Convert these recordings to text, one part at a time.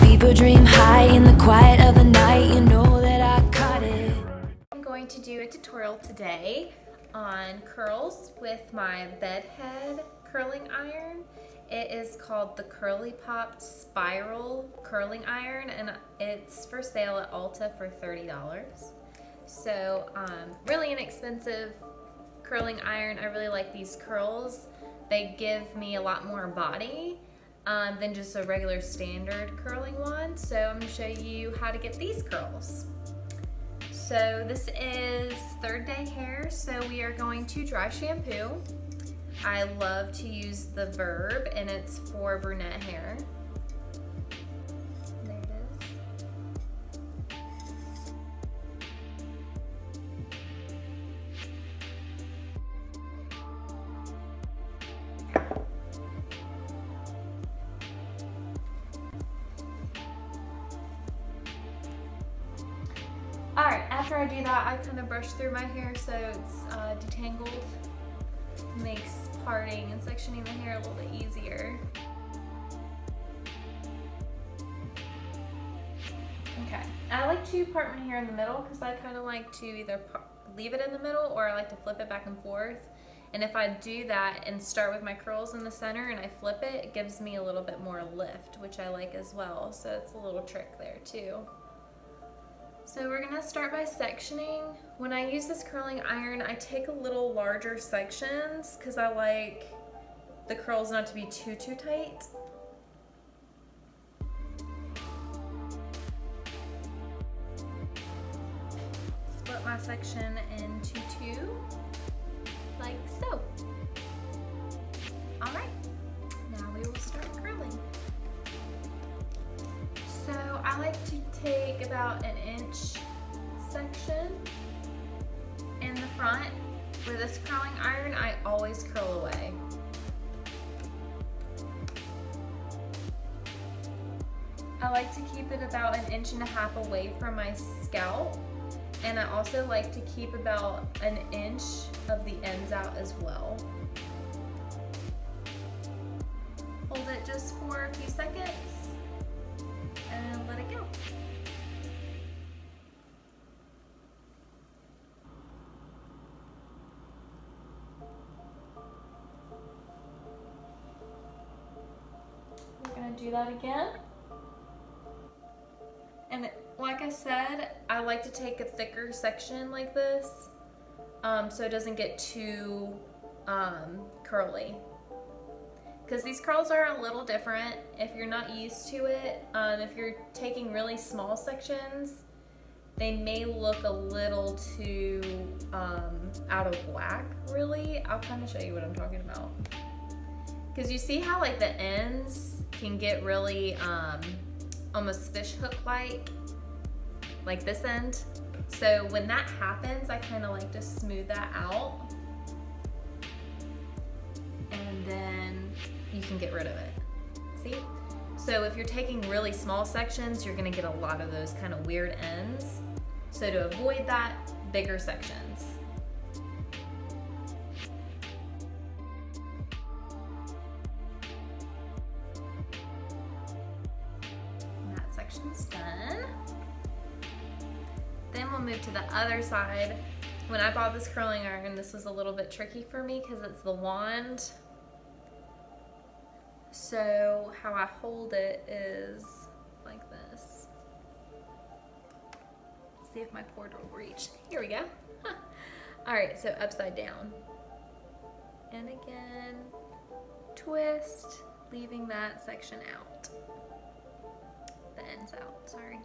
People dream high in the quiet of the night, you know that I caught it. I'm going to do a tutorial today on curls with my bedhead curling iron. It is called the curlipop spiral curling iron, and it's for sale at Ulta for $30. So really inexpensive curling iron. I really like these curls. They give me a lot more body than just a regular standard curling one. So I'm going to show you how to get these curls. So this is third day hair, so we are going to dry shampoo. I love to use the Verb, and it's for brunette hair. There it is. Alright, after I do that, I kind of brush through my hair so it's detangled. Makes parting and sectioning the hair a little bit easier. Okay, I like to part my hair in the middle because I kind of like to either leave it in the middle or I like to flip it back and forth. And if I do that and start with my curls in the center and I flip it, it gives me a little bit more lift, which I like as well. So it's a little trick there too. So we're gonna start by sectioning. When I use this curling iron, I take a little larger sections because I like the curls not to be too tight. Split my section into two, like so. All right, now we will start curling. So I like to take about an inch section in the front. With this curling iron, I always curl away. I like to keep it about an inch and a half away from my scalp, and I also like to keep about an inch of the ends out as well. Hold it just for a few seconds and let it go. We're gonna do that again. And like I said, I like to take a thicker section like this so it doesn't get too curly. Because these curls are a little different if you're not used to it. If you're taking really small sections, they may look a little too out of whack, really. I'll kind of show you what I'm talking about. Because you see how like the ends can get really almost fish hook like this end. So when that happens, I kind of like to smooth that out. And then you can get rid of it. See? So if you're taking really small sections, you're gonna get a lot of those kind of weird ends. So to avoid that, bigger sections. And that section's done. Then we'll move to the other side. When I bought this curling iron, this was a little bit tricky for me because it's the wand. So how I hold it is like this. See if my cord will reach. Here we go. All right, so upside down. And again, twist, leaving that section out. The ends out, sorry.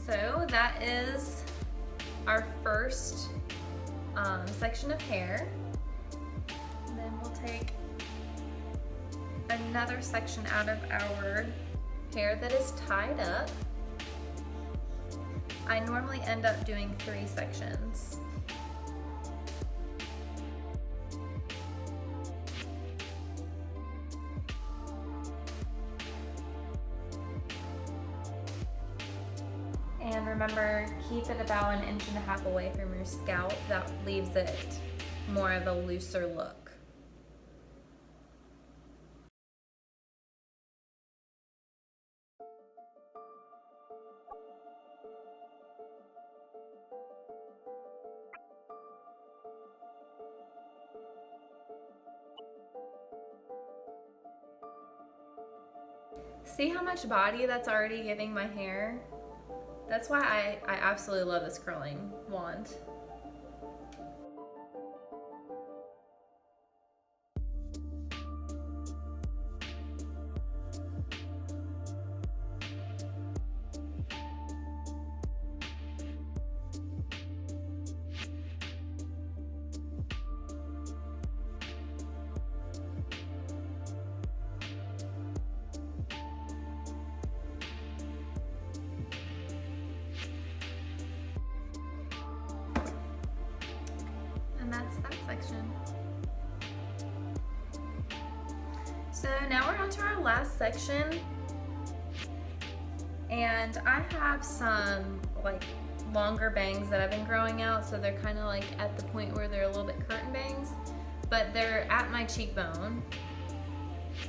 So that is our first section of hair. And then we'll take another section out of our hair that is tied up. I normally end up doing 3 sections. remember, keep it about 1.5 inches away from your scalp. That leaves it more of a looser look. See how much body that's already giving my hair? That's why I absolutely love this curling wand. And that's that section. So now we're on to our last section. And I have some like longer bangs that I've been growing out, so they're kind of like at the point where they're a little bit curtain bangs, but they're at my cheekbone.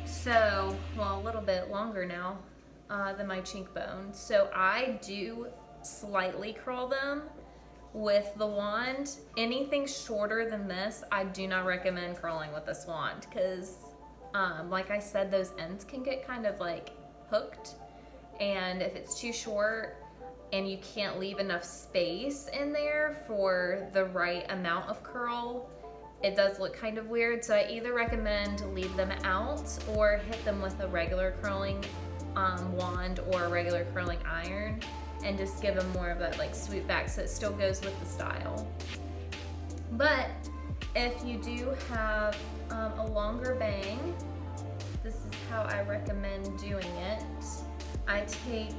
So, well, a little bit longer now than my cheekbone. So I do slightly curl them with the wand. Anything shorter than this, I do not recommend curling with this wand because, like I said, those ends can get kind of like hooked. And if it's too short and you can't leave enough space in there for the right amount of curl, it does look kind of weird. So I either recommend leave them out or hit them with a regular curling wand or a regular curling iron and just give them more of that like swoop back so it still goes with the style. But if you do have a longer bang, this is how I recommend doing it. I take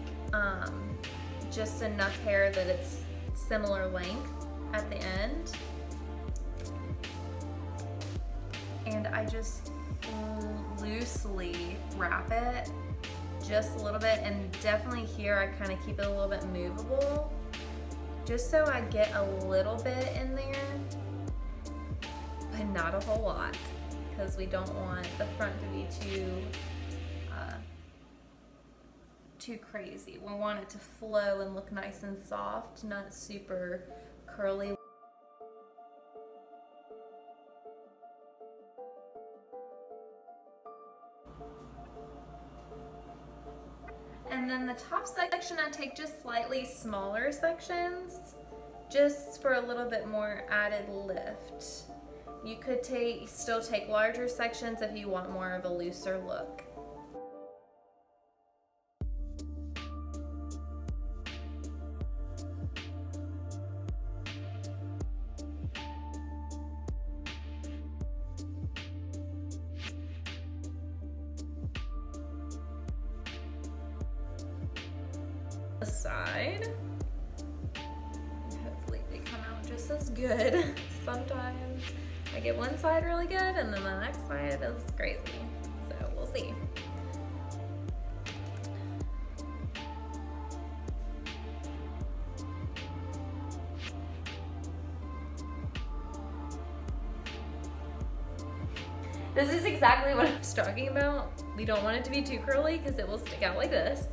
just enough hair that it's similar length at the end, and I just loosely wrap it just a little bit, and definitely here I kind of keep it a little bit movable just so I get a little bit in there, but not a whole lot because we don't want the front to be too crazy. We want it to flow and look nice and soft, not super curly. And then the top section, I take just slightly smaller sections just for a little bit more added lift. You could still take larger sections if you want more of a looser look. The side, hopefully they come out just as good. Sometimes I get one side really good and then the next side is crazy, so we'll see. This is exactly what I was talking about. We don't want it to be too curly because it will stick out like this.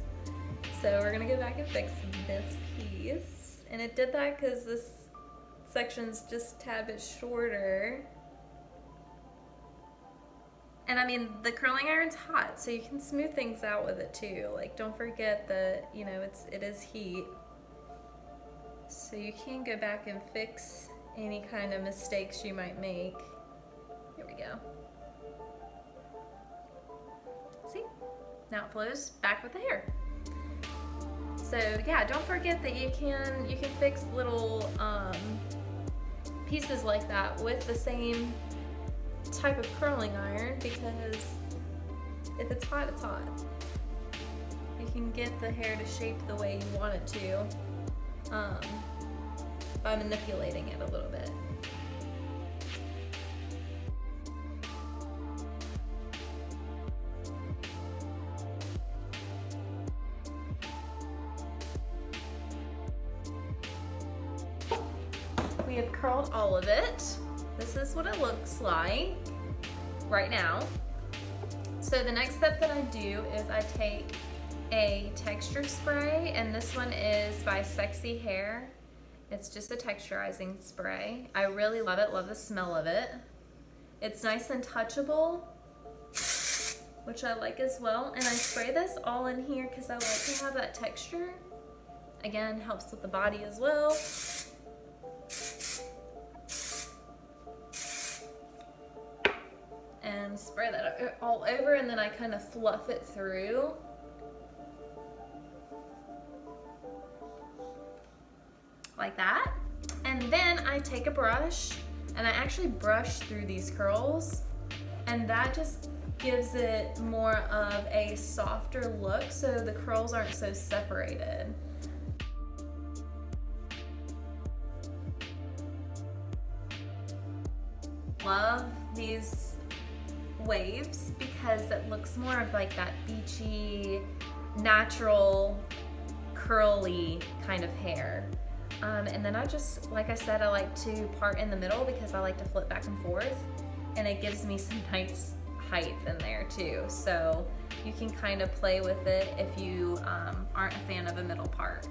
So we're gonna go back and fix this piece. And it did that because this section's just a tad bit shorter. And I mean, the curling iron's hot, so you can smooth things out with it too. Like, don't forget that, you know, it is heat. So you can go back and fix any kind of mistakes you might make. Here we go. See? Now it flows back with the hair. So yeah, don't forget that you can fix little pieces like that with the same type of curling iron, because if it's hot, it's hot. You can get the hair to shape the way you want it to by manipulating it a little bit. we have curled all of it. This is what it looks like right now. So the next step that I do is I take a texture spray, and this one is by Sexy Hair. It's just a texturizing spray. I really love it, love the smell of it. It's nice and touchable, which I like as well. And I spray this all in here because I like to have that texture. Again, helps with the body as well. And spray that all over, and then I kind of fluff it through. Like that. And then I take a brush and I actually brush through these curls, and that just gives it more of a softer look so the curls aren't so separated. Love these waves because it looks more of like that beachy, natural, curly kind of hair. And then I just, like I said, I like to part in the middle because I like to flip back and forth, and it gives me some nice height in there too. So you can kind of play with it if you aren't a fan of a middle part,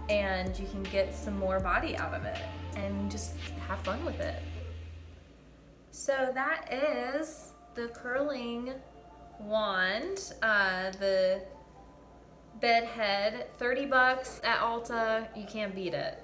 and you can get some more body out of it and just have fun with it. So that is the curling wand, the bed head, $30 at Ulta. You can't beat it.